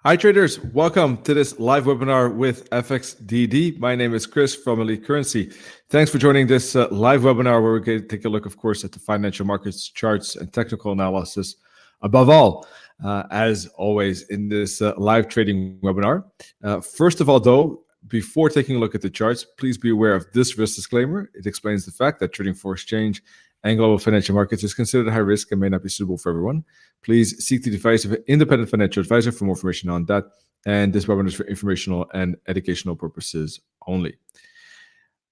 Hi traders, welcome to this live webinar with FXDD. My name is Chris from Elite Currency. Thanks for joining this live webinar where we're going to take a look, of course, at the financial markets, charts, and technical analysis. Above all, as always in this live trading webinar. First of all, though, before taking a look at the charts, please be aware of this risk disclaimer. It explains the fact that trading for exchange and global financial markets is considered high risk and may not be suitable for everyone. Please seek the advice of an independent financial advisor for more information on that. And this webinar is for informational and educational purposes only.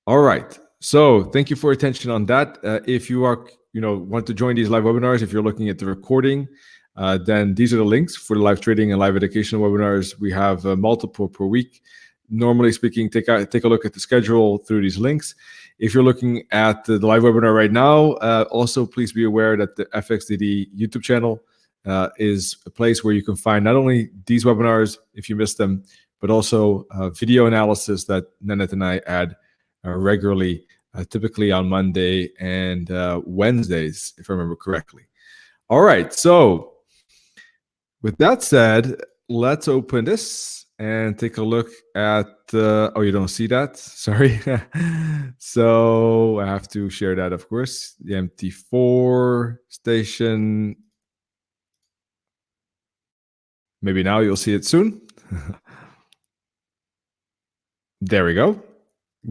All right. So thank you for your attention on that. If you are, want to join these live webinars, if you're looking at the recording, then these are the links for the live trading and live educational webinars. We have multiple per week. Normally speaking, take a look at the schedule through these links. If you're looking at the live webinar right now, also please be aware that the FXDD YouTube channel is a place where you can find not only these webinars if you missed them, but also video analysis that Nanette and I add regularly, typically on Monday and Wednesdays, if I remember correctly. All right, so with that said, let's open this and take a look at, oh, you don't see that? Sorry. So I have to share that, of course. The MT4 station. Maybe now you'll see it soon. There we go.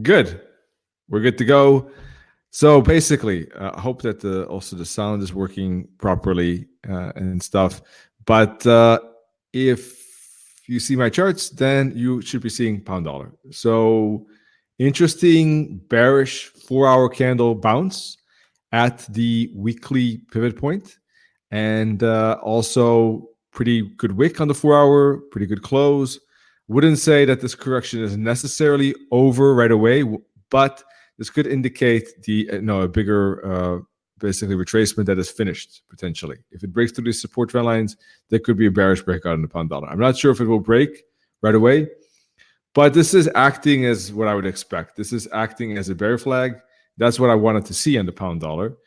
Good. We're good to go. So basically, I hope that also the sound is working properly and stuff. But if you see my charts, then you should be seeing pound dollar. So interesting bearish 4-hour candle bounce at the weekly pivot point, and also pretty good wick on the 4-hour, pretty good close. Wouldn't say that this correction is necessarily over right away, but this could indicate a bigger basically retracement that is finished potentially. If it breaks through these support trend lines, there could be a bearish breakout in the pound dollar. I'm not sure if it will break right away, but this is acting as what I would expect. This is acting as a bear flag. That's what I wanted to see on the pound dollar.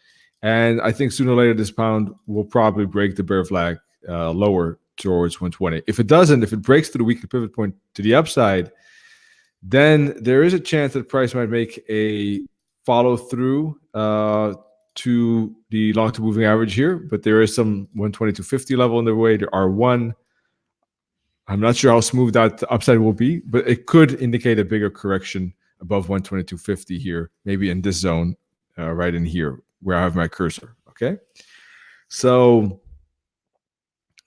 And I think sooner or later, this pound will probably break the bear flag lower towards 120. If it doesn't, if it breaks through the weekly pivot point to the upside, then there is a chance that price might make a follow through to the long-term moving average here, but there is some 122.50 level in the way. There are one. I'm not sure how smooth that upside will be, but it could indicate a bigger correction above 122.50 here, maybe in this zone right in here where I have my cursor. Okay, so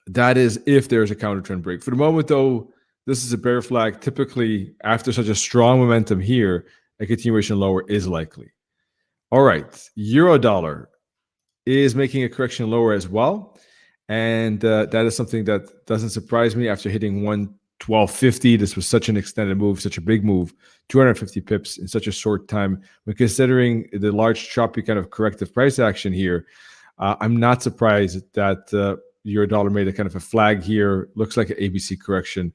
that is if there's a counter trend break. For the moment, though, this is a bear flag. Typically, after such a strong momentum here, a continuation lower is likely. All right, euro dollar is making a correction lower as well. And that is something that doesn't surprise me after hitting 112.50. This was such an extended move, such a big move, 250 pips in such a short time. When considering the large choppy kind of corrective price action here, I'm not surprised that euro dollar made a kind of a flag here. Looks like an ABC correction.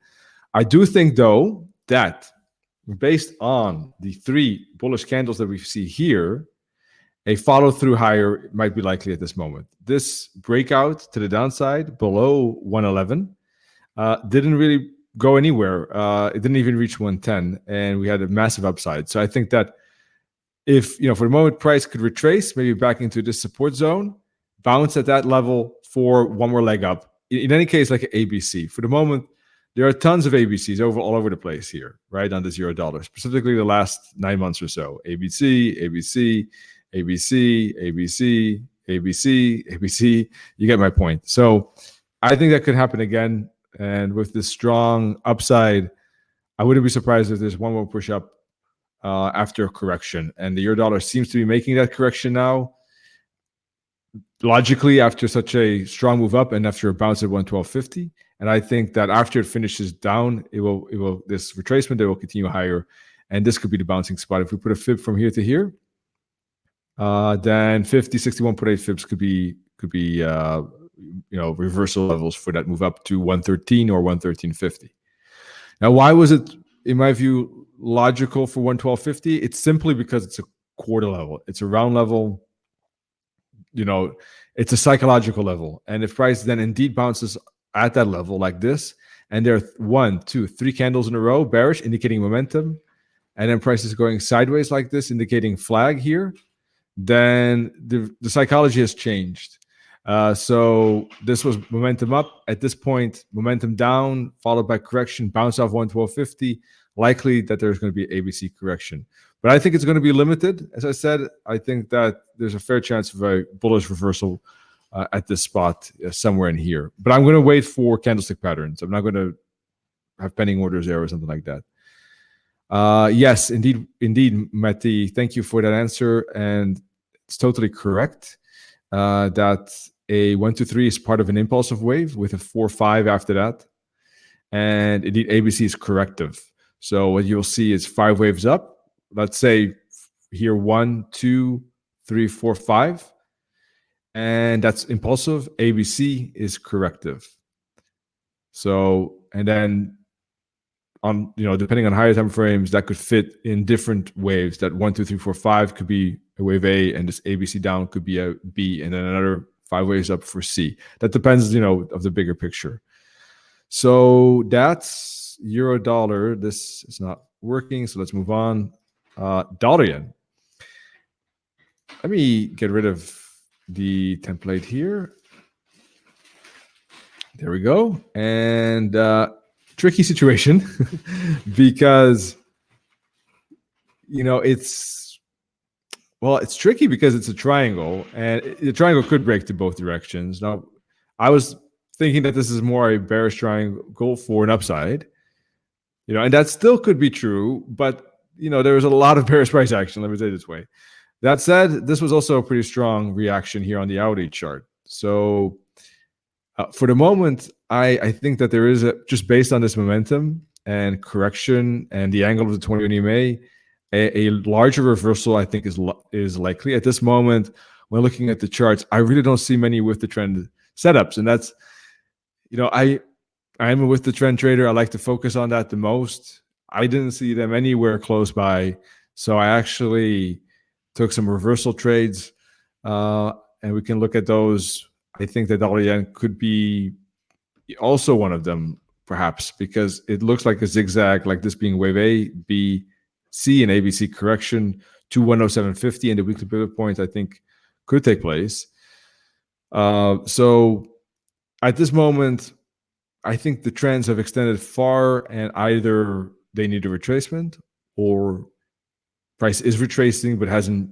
I do think, though, that based on the 3 bullish candles that we see here, a follow-through higher might be likely at this moment. This breakout to the downside below 111 didn't really go anywhere. It didn't even reach 110, and we had a massive upside. So I think that if, for the moment, price could retrace, maybe back into this support zone, bounce at that level for one more leg up. In any case, like an ABC. For the moment, there are tons of ABCs all over the place here, right, on this euro dollar, specifically the last 9 months or so. ABC, ABC, ABC, ABC, ABC, ABC. You get my point. So I think that could happen again. And with this strong upside, I wouldn't be surprised if there's one more push up after a correction. And the euro dollar seems to be making that correction now. Logically, after such a strong move up and after a bounce at 112.50. And I think that after it finishes down, it will this retracement, it will continue higher. And this could be the bouncing spot. If we put a fib from here to here, then 50, 61.8 fibs could be reversal levels for that move up to 113 or 113.50. Now, why was it, in my view, logical for 112.50? It's simply because it's a quarter level. It's a round level. It's a psychological level. And if price then indeed bounces at that level like this, and there are 1, 2, 3 candles in a row, bearish, indicating momentum, and then price is going sideways like this, indicating flag here, then the psychology has changed. So this was momentum up. At this point, momentum down, followed by correction, bounce off 112.50. Likely that there's going to be an ABC correction. But I think it's going to be limited. As I said, I think that there's a fair chance of a bullish reversal at this spot, somewhere in here. But I'm going to wait for candlestick patterns. I'm not going to have pending orders there or something like that. Yes, indeed, Matti. Thank you for that answer. And it's totally correct that a 1, 2, 3 is part of an impulsive wave with a 4, 5 after that. And indeed, ABC is corrective. So what you'll see is 5 waves up. Let's say here 1, 2, 3, 4, 5. And that's impulsive. ABC is corrective. So, and then on, depending on higher time frames, that could fit in different waves. That 1, 2, 3, 4, 5 could be a wave A, and this ABC down could be a B, and then another 5 waves up for C. That depends, of the bigger picture. So that's euro dollar. This is not working, so let's move on. Dollar yen. Let me get rid of the template here. There we go. And tricky situation because it's tricky because it's a triangle, and the triangle could break to both directions. Now, I was thinking that this is more a bearish triangle for an upside, and that still could be true, but there was a lot of bearish price action, let me say it this way. That said, this was also a pretty strong reaction here on the hourly chart. So for the moment, I think that there is just based on this momentum and correction and the angle of the 20 EMA, a larger reversal I think is likely at this moment. When looking at the charts, I really don't see many with the trend setups, and that's I am a with the trend trader. I like to focus on that the most. I didn't see them anywhere close by, so I actually took some reversal trades, and we can look at those. I think that dollar yen could be also one of them, perhaps, because it looks like a zigzag, like this being wave A, B, C, and ABC correction to 107.50, and the weekly pivot point, I think, could take place. So at this moment, I think the trends have extended far, and either they need a retracement or price is retracing but hasn't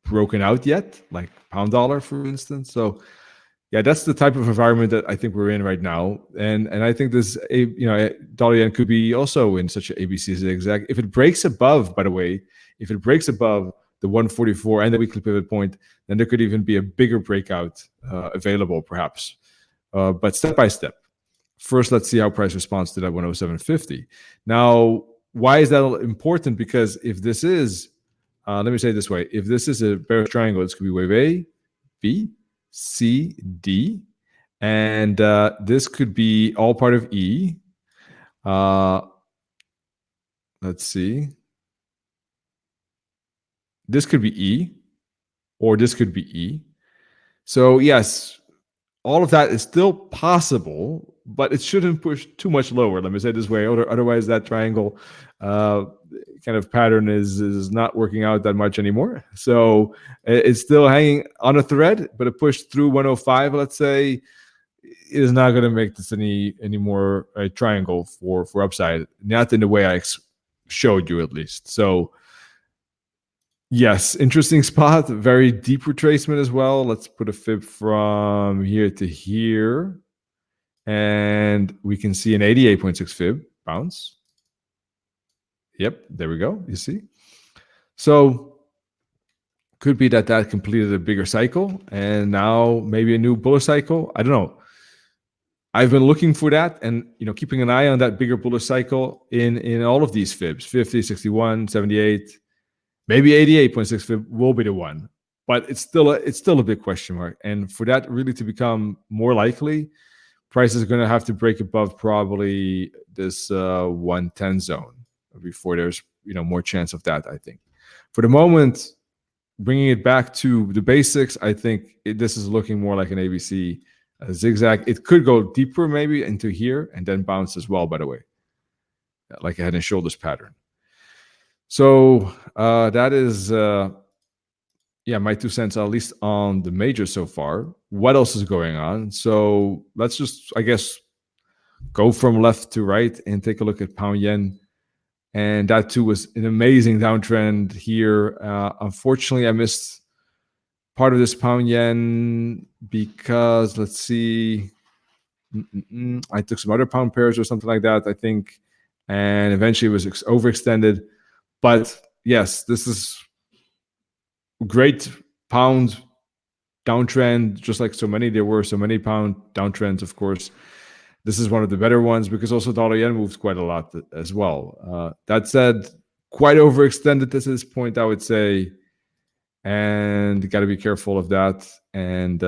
broken out yet, like pound dollar, for instance. So yeah, that's the type of environment that I think we're in right now, and I think this dollar yen could be also in such an ABC zigzag. If it breaks above, by the way, if it breaks above the 144 and the weekly pivot point, then there could even be a bigger breakout available, perhaps. But step by step. First, let's see how price responds to that 107.50. Now, why is that important? Because if this is, let me say it this way, if this is a bearish triangle, this could be wave A, B, C, D, and this could be all part of E. Let's see. This could be E, or this could be E. So yes, all of that is still possible, but it shouldn't push too much lower. Let me say it this way. Otherwise, that triangle kind of pattern is not working out that much anymore. So it's still hanging on a thread, but a push through 105, let's say, is not going to make this any more a triangle for upside. Not in the way I showed you, at least. So yes, interesting spot. Very deep retracement as well. Let's put a fib from here to here. And we can see an 88.6 fib bounce. Yep, there we go. You see? So could be that completed a bigger cycle and now maybe a new bullish cycle. I don't know. I've been looking for that and keeping an eye on that bigger bullish cycle in all of these fibs, 50, 61, 78. Maybe 88.6 fib will be the one, but it's still a big question mark. And for that really to become more likely, price is going to have to break above probably this 110 zone before there's more chance of that. I think for the moment, bringing it back to the basics, I think this is looking more like an ABC a zigzag. It could go deeper maybe into here and then bounce as well, by the way, like a head and shoulders pattern. So that is, my 2 cents, at least on the major so far. What else is going on? So let's just, I guess, go from left to right and take a look at pound yen. And that too was an amazing downtrend here. Unfortunately, I missed part of this pound yen because, let's see, I took some other pound pairs or something like that, I think, and eventually it was overextended. But yes, this is great pound downtrend, just like so many. There were so many pound downtrends, of course. This is one of the better ones because also dollar yen moves quite a lot as well. That said, quite overextended at this point, I would say, and got to be careful of that. And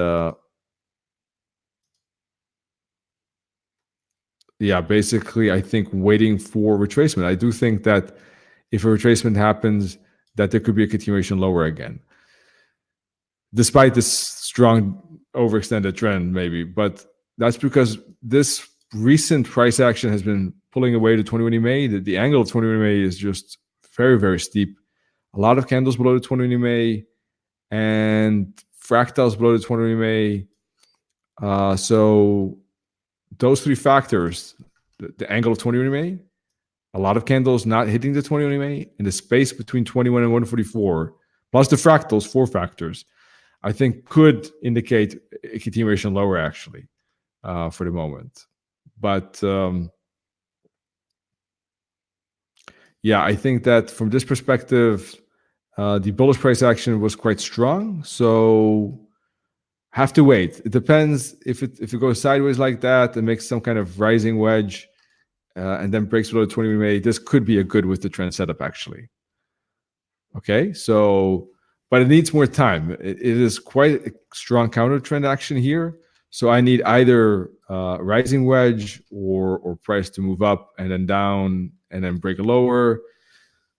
basically, I think waiting for retracement. I do think that if a retracement happens, that there could be a continuation lower again, despite this strong overextended trend, maybe. But that's because this recent price action has been pulling away the 21 EMA. The angle of 21 EMA is just very, very steep. A lot of candles below the 21 EMA and fractals below the 21 EMA. So those three factors, the angle of 21 EMA, a lot of candles not hitting the 21 EMA, and the space between 21 and 144, plus the fractals, 4 factors, I think could indicate a continuation lower, actually, for the moment. But I think that from this perspective, the bullish price action was quite strong. So have to wait. It depends if it goes sideways like that and makes some kind of rising wedge and then breaks below the 20 EMA. This could be a good with the trend setup, actually. Okay, so but it needs more time. It is quite a strong counter trend action here. So I need either rising wedge or price to move up and then down and then break a lower.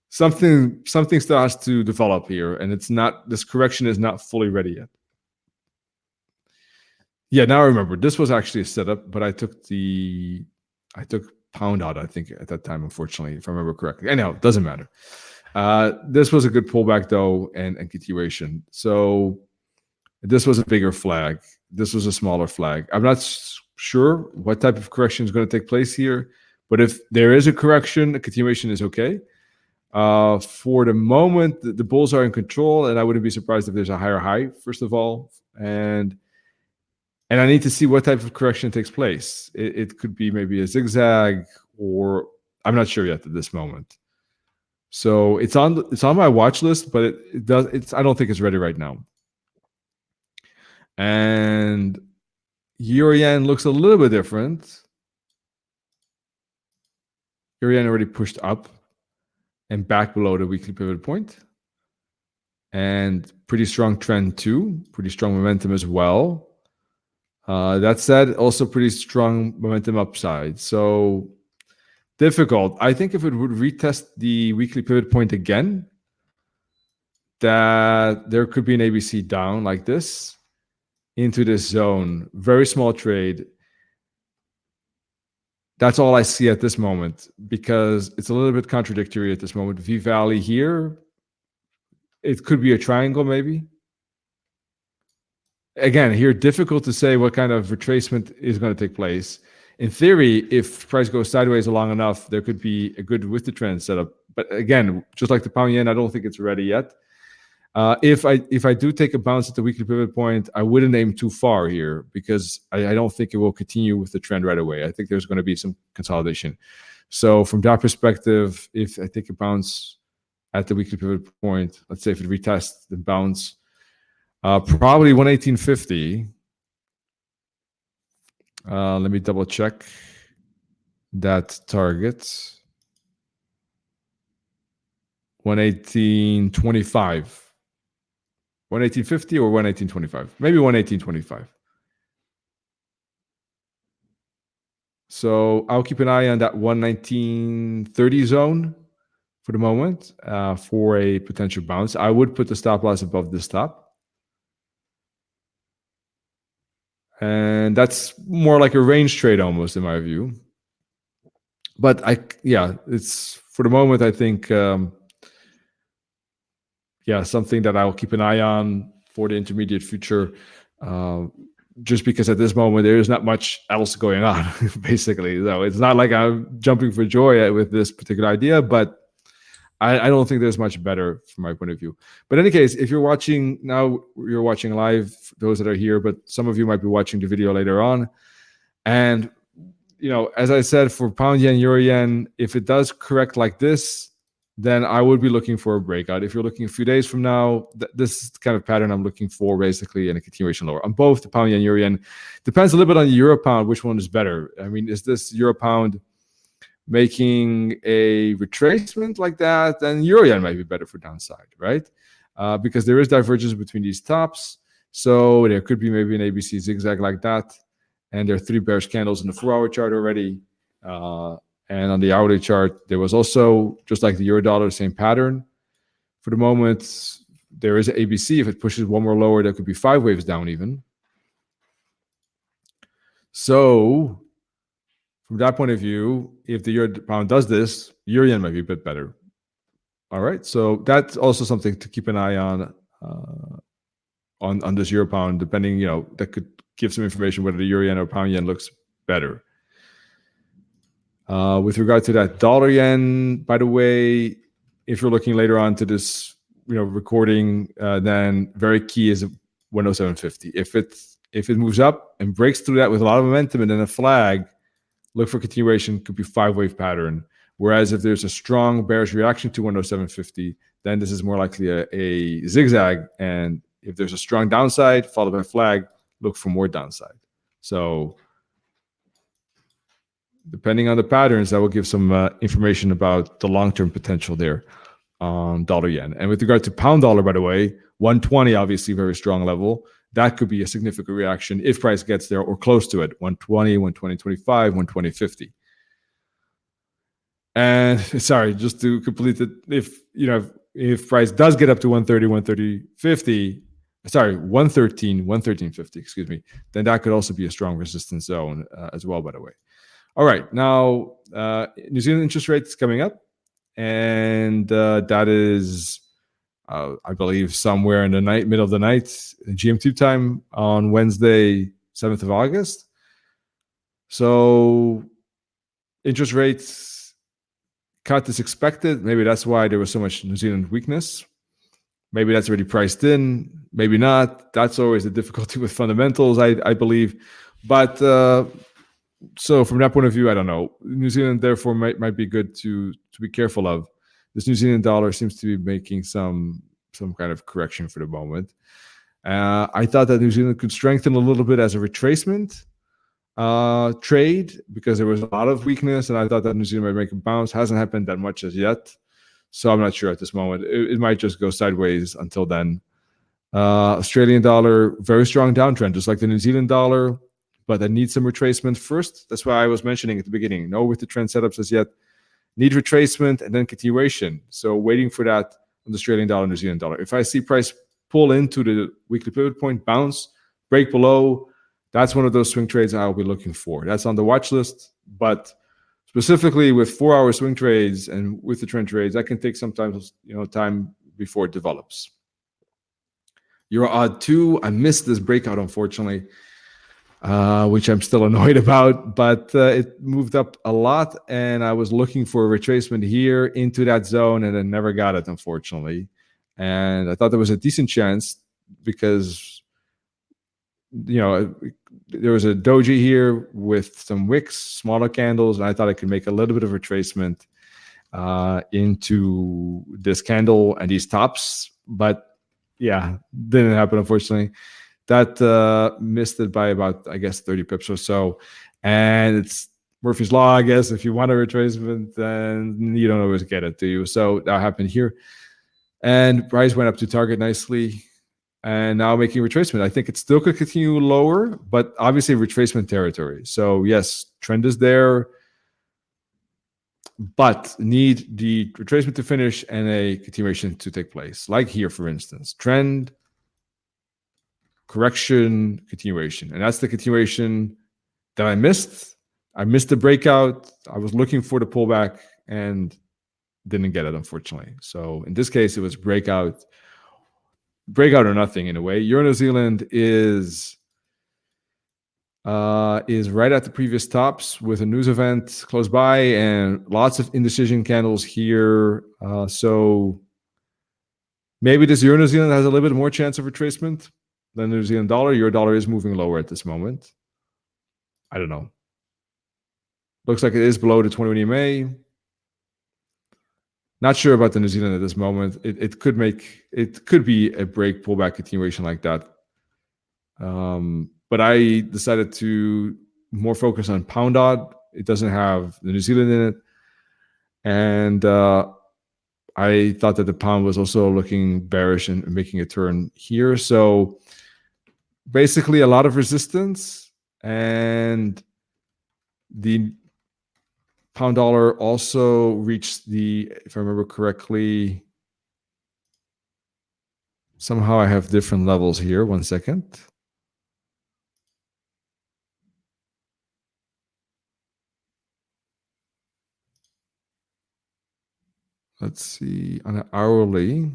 Something still has to develop here, and it's not. This correction is not fully ready yet. Yeah, now I remember. This was actually a setup, but I took pound out, I think, at that time, unfortunately, if I remember correctly. Anyhow, it doesn't matter. This was a good pullback, though, and continuation. So this was a bigger flag. This was a smaller flag. I'm not sure what type of correction is going to take place here, but if there is a correction, a continuation is okay. For the moment, the bulls are in control, and I wouldn't be surprised if there's a higher high, first of all. And I need to see what type of correction takes place. It could be maybe a zigzag, or I'm not sure yet at this moment. So it's on my watch list, but I don't think it's ready right now. And Euro yen looks a little bit different. Euro yen already pushed up and back below the weekly pivot point. And pretty strong trend too, pretty strong momentum as well. That said, also pretty strong momentum upside. So difficult. I think if it would retest the weekly pivot point again, that there could be an ABC down like this into this zone. Very small trade. That's all I see at this moment because it's a little bit contradictory at this moment. V Valley here, it could be a triangle maybe. Again, here, difficult to say what kind of retracement is going to take place. In theory, if price goes sideways long enough, there could be a good with the trend setup. But again, just like the pound yen, I don't think it's ready yet. If I do take a bounce at the weekly pivot point, I wouldn't aim too far here because I don't think it will continue with the trend right away. I think there's going to be some consolidation. So from that perspective, if I take a bounce at the weekly pivot point, let's say if it retests the bounce, probably 118.50. Let me double check that target. 118.25. 118.50 or 118.25. Maybe 118.25. So I'll keep an eye on that 119.30 zone for the moment for a potential bounce. I would put the stop loss above this stop. And that's more like a range trade almost in my view. But it's for the moment, I think, something that I'll keep an eye on for the intermediate future. Just because at this moment there is not much else going on, basically. So it's not like I'm jumping for joy with this particular idea, but I don't think there's much better from my point of view. But in any case, if you're watching now, you're watching live, those that are here, but some of you might be watching the video later on. And, as I said, for pound yen, euro yen, if it does correct like this, then I would be looking for a breakout. If you're looking a few days from now, this is the kind of pattern I'm looking for, basically, in a continuation lower. On both the pound yen, euro yen, depends a little bit on the euro pound, which one is better. I mean, is this euro pound making a retracement like that, then euro yen might be better for downside, right? Because there is divergence between these tops. So there could be maybe an ABC zigzag like that. And there are 3 bearish candles in the 4-hour chart already. And on the hourly chart, there was also, just like the euro dollar, same pattern. For the moment, there is an ABC. If it pushes one more lower, there could be 5 waves down even. So from that point of view, if the euro pound does this, euro yen might be a bit better. All right, so that's also something to keep an eye on this euro pound, depending, that could give some information whether the euro yen or pound yen looks better. With regard to that dollar yen, by the way, if you're looking later on to this, recording, then very key is 107.50. If it moves up and breaks through that with a lot of momentum and then a flag, look for continuation. Could be 5-wave pattern. Whereas if there's a strong bearish reaction to 107.50, then this is more likely a zigzag. And if there's a strong downside followed by a flag, look for more downside. So depending on the patterns, that will give some information about the long-term potential there on dollar yen. And with regard to pound dollar, by the way, 120, obviously very strong level. That could be a significant reaction if price gets there or close to it. 120, 120.25, 120.50. And sorry, just to complete it, if price does get up to 130, 130.50, sorry, 113.50, excuse me, then that could also be a strong resistance zone as well, by the way. All right, now New Zealand interest rates coming up, and that is, I believe, somewhere in the night, middle of the night, GMT time on Wednesday, 7th of August. So interest rates cut is expected. Maybe that's why there was so much New Zealand weakness. Maybe that's already priced in. Maybe not. That's always the difficulty with fundamentals, I believe. But so from that point of view, I don't know. New Zealand, therefore, might be good to be careful of. This New Zealand dollar seems to be making some kind of correction for the moment. I thought that New Zealand could strengthen a little bit as a retracement trade because there was a lot of weakness, and I thought that New Zealand might make a bounce. Hasn't happened that much as yet, so I'm not sure at this moment. It might just go sideways until then. Australian dollar, very strong downtrend, just like the New Zealand dollar, but I need some retracement first. That's why I was mentioning at the beginning. No with the trend setups as yet. Need retracement and then continuation. So waiting for that on the Australian dollar, New Zealand dollar. If I see price pull into the weekly pivot point, bounce, break below, that's one of those swing trades I'll be looking for. That's on the watch list, but specifically with 4-hour swing trades and with the trend trades, that can take sometimes time before it develops. Euro odd 2, I missed this breakout, unfortunately, which I'm still annoyed about, but it moved up a lot, and I was looking for a retracement here into that zone, and I never got it, unfortunately. And I thought there was a decent chance because there was a doji here with some wicks, smaller candles, and I thought I could make a little bit of retracement into this candle and these tops, but yeah, didn't happen, unfortunately. That missed it by about, I guess, 30 pips or so. And it's Murphy's Law, I guess. If you want a retracement, then you don't always get it, do you? So that happened here. And price went up to target nicely. And now making retracement. I think it still could continue lower, but obviously retracement territory. So yes, trend is there, but need the retracement to finish and a continuation to take place. Like here, for instance, trend correction continuation. And that's the continuation that I missed. I missed the breakout. I was looking for the pullback and didn't get it, unfortunately. So in this case, it was breakout or nothing in a way. Euro New Zealand is right at the previous tops with a news event close by and lots of indecision candles here. So maybe this Euro New Zealand has a little bit more chance of retracement than the New Zealand dollar. Euro dollar is moving lower at this moment. I don't know. Looks like it is below the 21 EMA. Not sure about the New Zealand at this moment. It could be a break pullback continuation like that. But I decided to more focus on pound odd. It doesn't have the New Zealand in it. And I thought that the pound was also looking bearish and making a turn here. So basically a lot of resistance, and the pound dollar also reached the, if I remember correctly, somehow I have different levels here. 1 second. Let's see, on an hourly.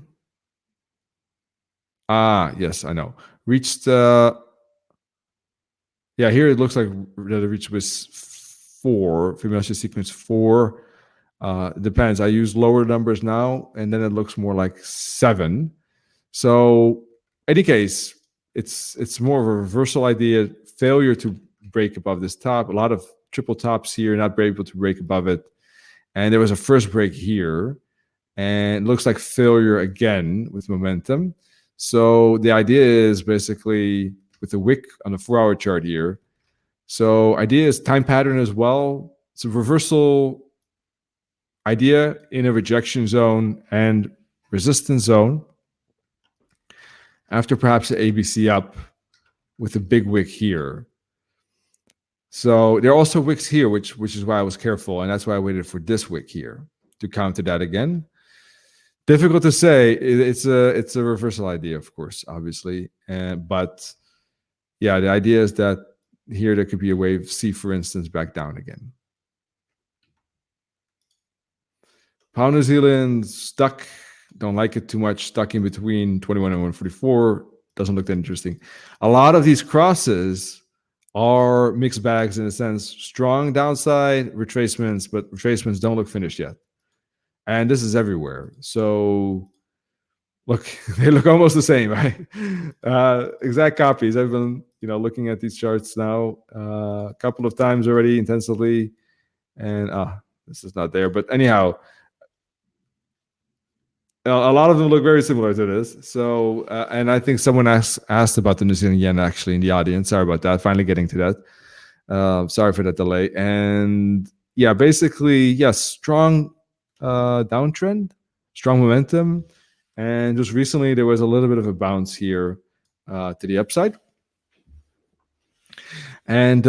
Yes, I know. Reached, yeah, here it looks like that it reached was 4, Fibonacci sequence 4. Depends. I use lower numbers now, and then it looks more like 7. So, any case, it's more of a reversal idea. Failure to break above this top. A lot of triple tops here, not able to break above it. And there was a first break here, and it looks like failure again with momentum. So the idea is basically with the wick on the 4-hour chart here. So idea is time pattern as well. It's a reversal idea in a rejection zone and resistance zone after perhaps an ABC up with a big wick here. So there are also wicks here, which is why I was careful, and that's why I waited for this wick here to counter that again. Difficult to say. It's a reversal idea, of course, obviously, but yeah, the idea is that here there could be a wave C, for instance, back down again. Pound New Zealand stuck. Don't like it too much. Stuck in between 21 and 144. Doesn't look that interesting. A lot of these crosses are mixed bags in a sense. Strong downside retracements, but retracements don't look finished yet. And this is everywhere. So look, they look almost the same, right? Exact copies. I've been, looking at these charts now a couple of times already intensively, and this is not there. But anyhow, a lot of them look very similar to this. So, and I think someone asked about the New Zealand yen actually in the audience. Sorry about that. Finally getting to that. Sorry for that delay. And yeah, basically, yes, strong downtrend, strong momentum. And just recently, there was a little bit of a bounce here to the upside. And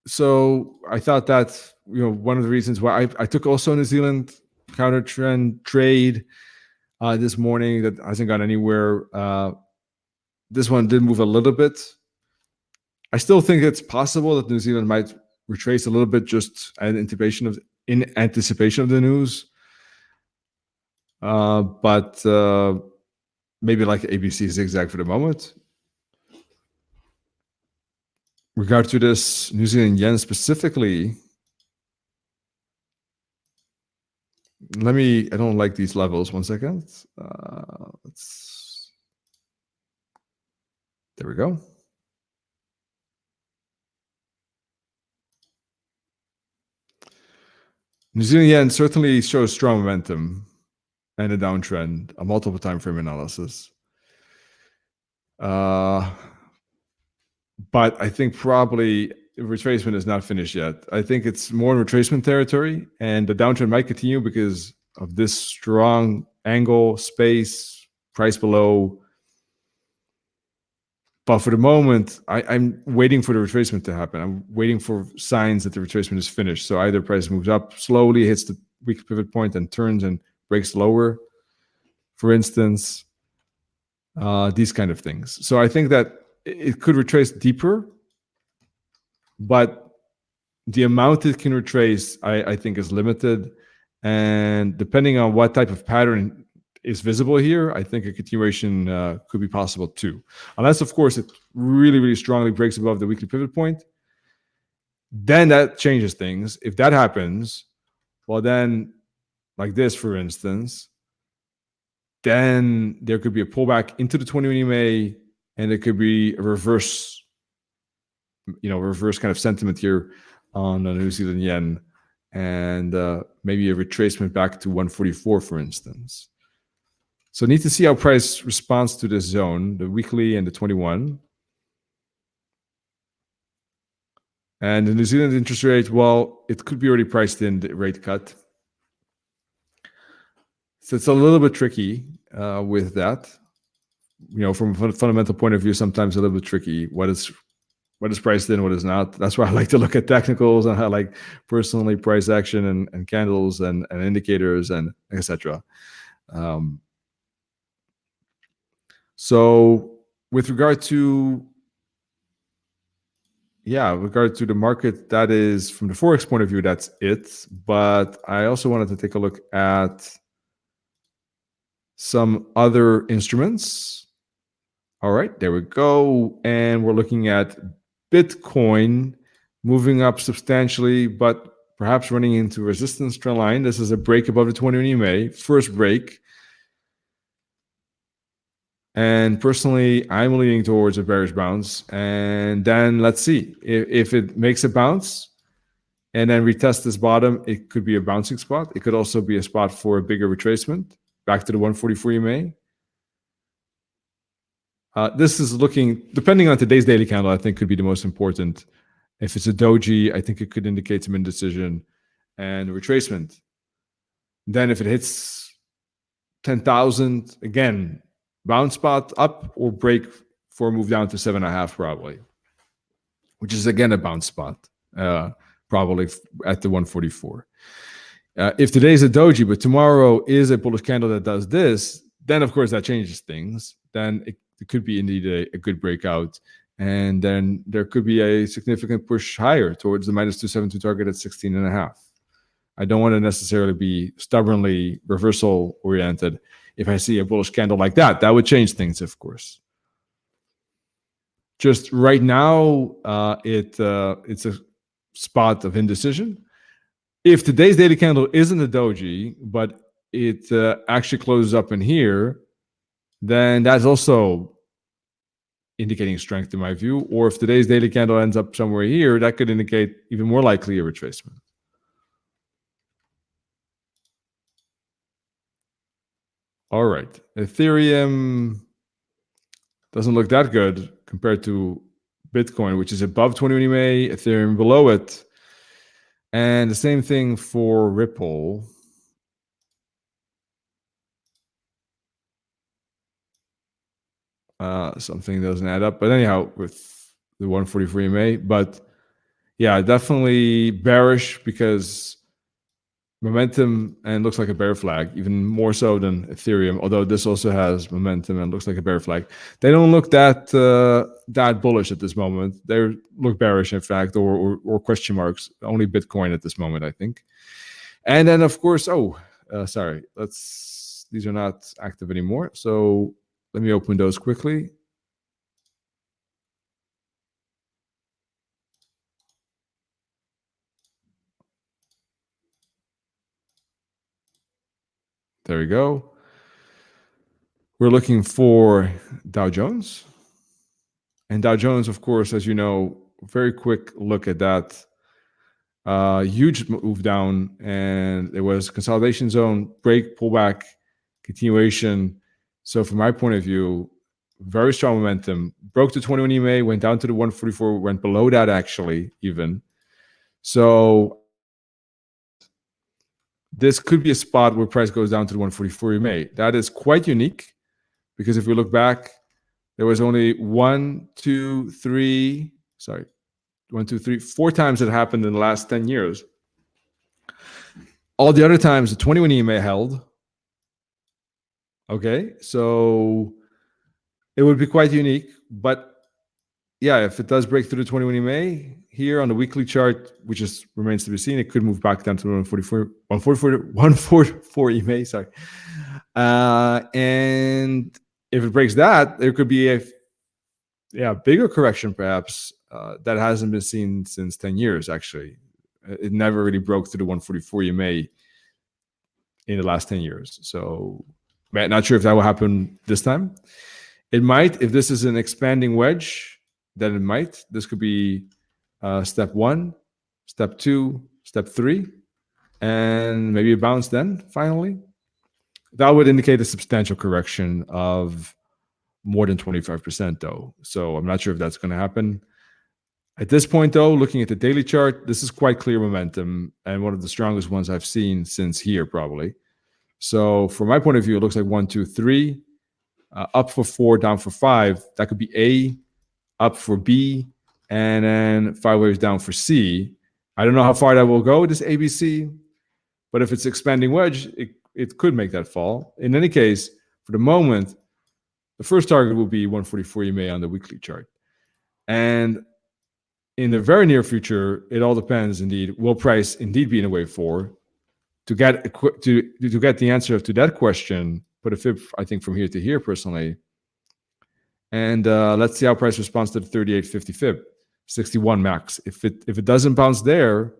so I thought that, one of the reasons why I took also New Zealand counter trend trade this morning that hasn't gone anywhere. This one did move a little bit. I still think it's possible that New Zealand might retrace a little bit just in anticipation of the news. But maybe like ABC zigzag for the moment. Regard to this New Zealand yen specifically, I don't like these levels. 1 second. There we go. New Zealand yen certainly shows strong momentum and a downtrend, a multiple time frame analysis. But I think probably retracement is not finished yet. I think it's more in retracement territory, and the downtrend might continue because of this strong angle, space, price below. But for the moment, I'm waiting for the retracement to happen. I'm waiting for signs that the retracement is finished. So either price moves up slowly, hits the weak pivot point, and turns and breaks lower, for instance. these kind of things. So I think that it could retrace deeper, but the amount it can retrace, I think, is limited. And depending on what type of pattern is visible here, I think a continuation could be possible too. Unless, of course, it really, really strongly breaks above the weekly pivot point. Then that changes things. If that happens, well, then, like this, for instance, then there could be a pullback into the 20 EMA, and it could be a reverse, reverse kind of sentiment here on the New Zealand yen, and maybe a retracement back to 144, for instance. So need to see how price responds to this zone, the weekly and the 21. And the New Zealand interest rate, well, it could be already priced in the rate cut. So it's a little bit tricky with that. From a fundamental point of view, sometimes a little bit tricky. What is priced in, what is not. That's why I like to look at technicals, and I like personally price action and candles and indicators and etc. So with regard to the market, that is from the Forex point of view, that's it. But I also wanted to take a look at some other instruments. All right, there we go. And we're looking at Bitcoin moving up substantially, but perhaps running into resistance trend line. This is a break above the 20 EMA, first break. And personally, I'm leaning towards a bearish bounce. And then let's see if it makes a bounce and then retest this bottom. It could be a bouncing spot. It could also be a spot for a bigger retracement back to the 144 EMA. This is looking, depending on today's daily candle, I think could be the most important. If it's a doji, I think it could indicate some indecision and retracement. Then if it hits 10,000, again, bounce spot up or break for a move down to 7.5 probably, which is again a bounce spot, probably at the 144. If today's a doji, but tomorrow is a bullish candle that does this, then of course that changes things. Then it could be indeed a good breakout. And then there could be a significant push higher towards the minus 272 target at 16.5. I don't want to necessarily be stubbornly reversal oriented. If I see a bullish candle like that, that would change things, of course. Just right now, it's a spot of indecision. If today's daily candle isn't a doji, but it actually closes up in here, then that's also indicating strength in my view. Or if today's daily candle ends up somewhere here, that could indicate even more likely a retracement. All right, Ethereum doesn't look that good compared to Bitcoin, which is above 21 EMA, Ethereum below it. And the same thing for Ripple. Something doesn't add up. But anyhow, with the 143 EMA. But yeah, definitely bearish because momentum and looks like a bear flag, even more so than Ethereum, although this also has momentum and looks like a bear flag. They don't look that bullish at this moment. They look bearish, in fact, or question marks. Only Bitcoin at this moment, I think. And then, of course, sorry, these are not active anymore. So let me open those quickly. There we go. We're looking for Dow Jones. And Dow Jones, of course, as you know, very quick look at that. Huge move down, and there was consolidation zone, break, pullback, continuation. So from my point of view, very strong momentum. Broke the 21 EMA, went down to the 144, went below that actually even. So this could be a spot where price goes down to the 144 EMA. That is quite unique because if we look back, there was only 4 times that happened in the last 10 years. All the other times, the 21 EMA held. Okay, so It would be quite unique, but yeah, if it does break through the 21 EMA here on the weekly chart, which just remains to be seen, it could move back down to 144 EMA. Sorry, and if it breaks that, there could be a bigger correction, perhaps that hasn't been seen since 10 years. Actually, it never really broke through the 144 EMA in the last 10 years. So, not sure if that will happen this time. It might, if this is an expanding wedge, then it might. This could be step 1, step 2, step 3, and maybe a bounce then, finally. That would indicate a substantial correction of more than 25%, though. So I'm not sure if that's going to happen. At this point, though, looking at the daily chart, this is quite clear momentum and one of the strongest ones I've seen since here, probably. So from my point of view, it looks like 1, 2, 3, up for 4, down for 5. That could be A, up for B, and then 5 waves down for C. I don't know how far that will go, this ABC, but if it's expanding wedge, it could make that fall. In any case, for the moment, the first target will be 144 EMA on the weekly chart. And in the very near future, it all depends indeed, will price indeed be in a wave 4? To get the answer to that question, put a fib, I think, from here to here personally. And let's see how price responds to the 38.50 fib, 61 max. If it doesn't bounce there,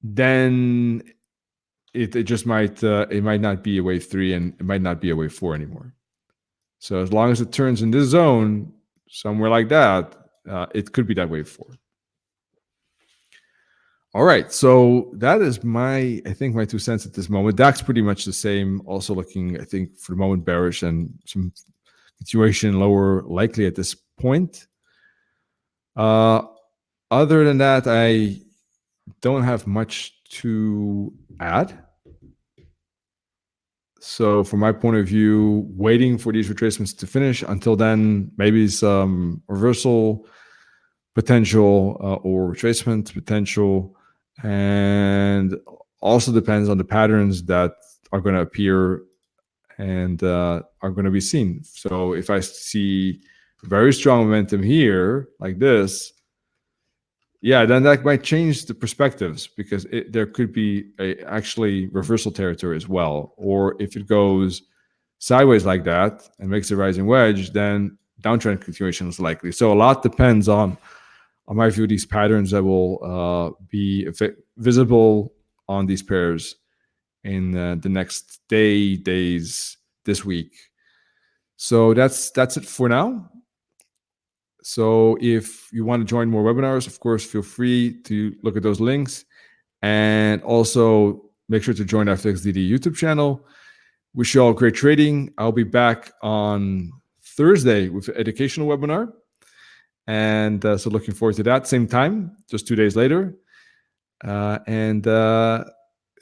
then it just might it might not be a wave 3 and it might not be a wave 4 anymore. So as long as it turns in this zone, somewhere like that, it could be that wave 4. All right, so that is my 2 cents at this moment. DAX pretty much the same, also looking, I think, for the moment bearish and some continuation lower likely at this point. Other than that, I don't have much to add. So from my point of view, waiting for these retracements to finish. Until then, maybe some reversal potential or retracement potential. And also depends on the patterns that are going to appear and are going to be seen. So if I see very strong momentum here, like this, yeah, then that might change the perspectives, because there could be actually reversal territory as well. Or if it goes sideways like that and makes a rising wedge, then downtrend continuation is likely. So a lot depends on my view, these patterns that will be visible on these pairs in the next days, this week. So that's it for now. So if you want to join more webinars, of course, feel free to look at those links. And also make sure to join our FXDD YouTube channel. Wish you all great trading. I'll be back on Thursday with an educational webinar. And so looking forward to that. Same time, just 2 days later. And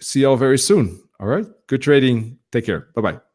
see you all very soon. All right. Good trading. Take care. Bye-bye.